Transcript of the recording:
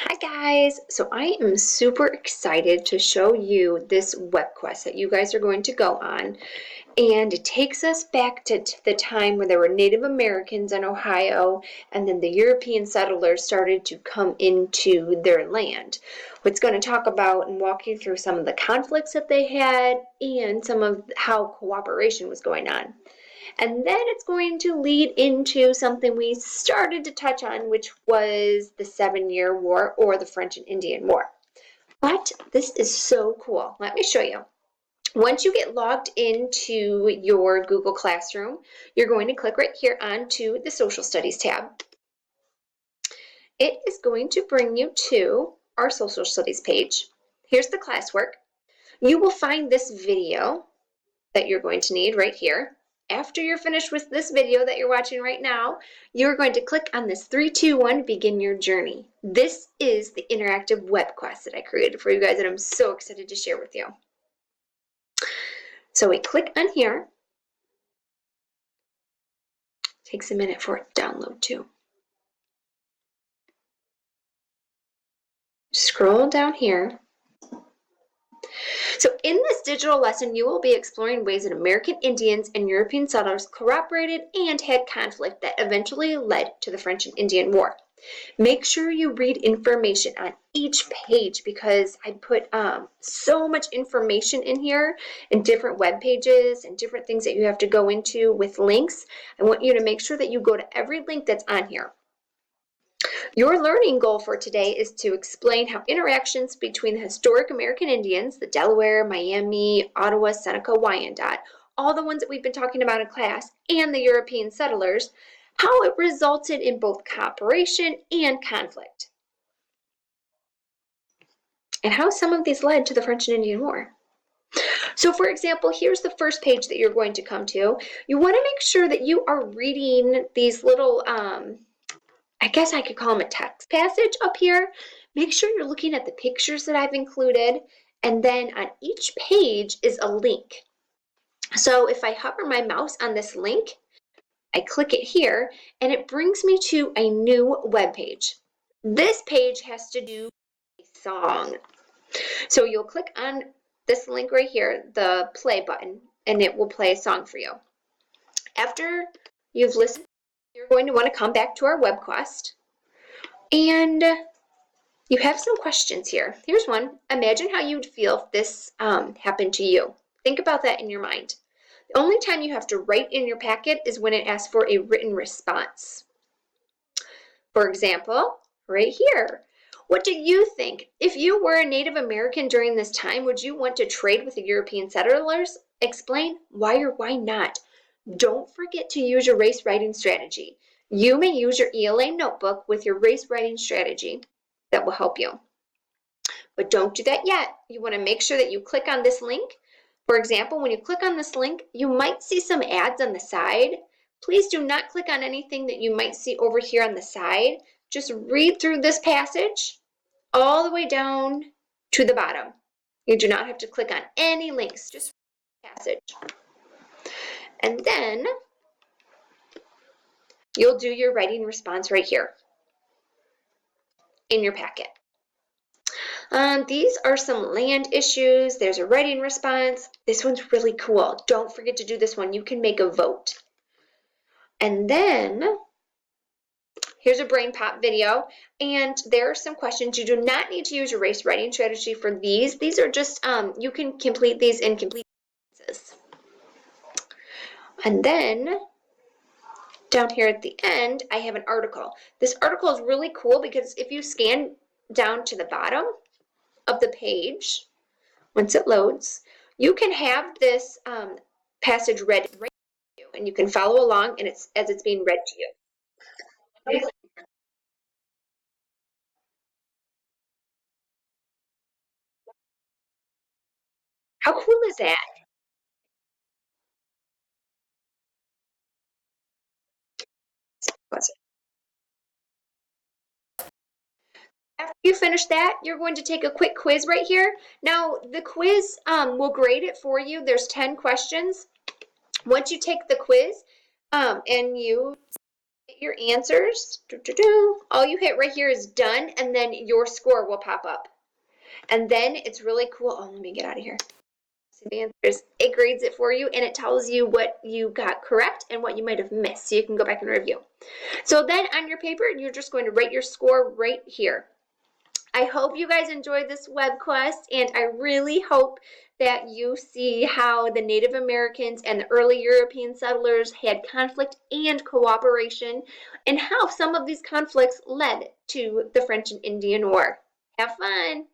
Hi guys! So I am super excited to show you this web quest that you guys are going to go on. And it takes us back to the time when there were Native Americans in Ohio and then the European settlers started to come into their land. It's going to talk about and walk you through some of the conflicts that they had and some of how cooperation was going on. And then it's going to lead into something we started to touch on, which was the 7-Year War or the French and Indian War. But this is so cool. Let me show you. Once you get logged into your Google Classroom, you're going to click right here onto the Social Studies tab. It is going to bring you to our Social Studies page. Here's the classwork. You will find this video that you're going to need right here. After you're finished with this video that you're watching right now, you're going to click on this 3, 2, 1, begin your journey. This is the interactive web quest that I created for you guys and I'm so excited to share with you. So we click on here. It takes a minute for it to download too. Scroll down here. So in this digital lesson, you will be exploring ways that American Indians and European settlers cooperated and had conflict that eventually led to the French and Indian War. Make sure you read information on each page because I put so much information in here and different web pages and different things that you have to go into with links. I want you to make sure that you go to every link that's on here. Your learning goal for today is to explain how interactions between the historic American Indians, the Delaware, Miami, Ottawa, Seneca, Wyandot, all the ones that we've been talking about in class, and the European settlers, how it resulted in both cooperation and conflict, and how some of these led to the French and Indian War. So for example, here's the first page that you're going to come to. You want to make sure that you are reading these little I guess I could call them a text passage up here. Make sure you're looking at the pictures that I've included, and then on each page is a link. So if I hover my mouse on this link, I click it here, and it brings me to a new web page. This page has to do with a song. So you'll click on this link right here, the play button, and it will play a song for you. After you've listened, you're going to want to come back to our web quest. And you have some questions here. Here's one. Imagine how you'd feel if this happened to you. Think about that in your mind. The only time you have to write in your packet is when it asks for a written response. For example, right here. What do you think? If you were a Native American during this time, would you want to trade with the European settlers? Explain why or why not. Don't forget to use your race writing strategy. You may use your ELA notebook with your race writing strategy. That will help you. But don't do that yet. You want to make sure that you click on this link. For example, when you click on this link, you might see some ads on the side. Please do not click on anything that you might see over here on the side. Just read through this passage all the way down to the bottom. You do not have to click on any links, just passage. And then you'll do your writing response right here in your packet. These are some land issues. There's a writing response. This one's really cool. Don't forget to do this one. You can make a vote. And then here's a brain pop video. And there are some questions. You do not need to use your race writing strategy for these. These are just, you can complete these in complete sentences. And then down here at the end, I have an article. This article is really cool because if you scan down to the bottom of the page, once it loads, you can have this passage read right to you, and you can follow along and as it's being read to you. How cool is that? After you finish that, you're going to take a quick quiz right here. Now, the quiz will grade it for you. There's 10 questions. Once you take the quiz and you your answers. All you hit right here is done, and then your score will pop up. And then it's really cool. Oh, let me get out of here. See the answers. It grades it for you, and it tells you what you got correct and what you might have missed, so you can go back and review. So then on your paper, you're just going to write your score right here. I hope you guys enjoyed this web quest, and I really hope that you see how the Native Americans and the early European settlers had conflict and cooperation, and how some of these conflicts led to the French and Indian War. Have fun!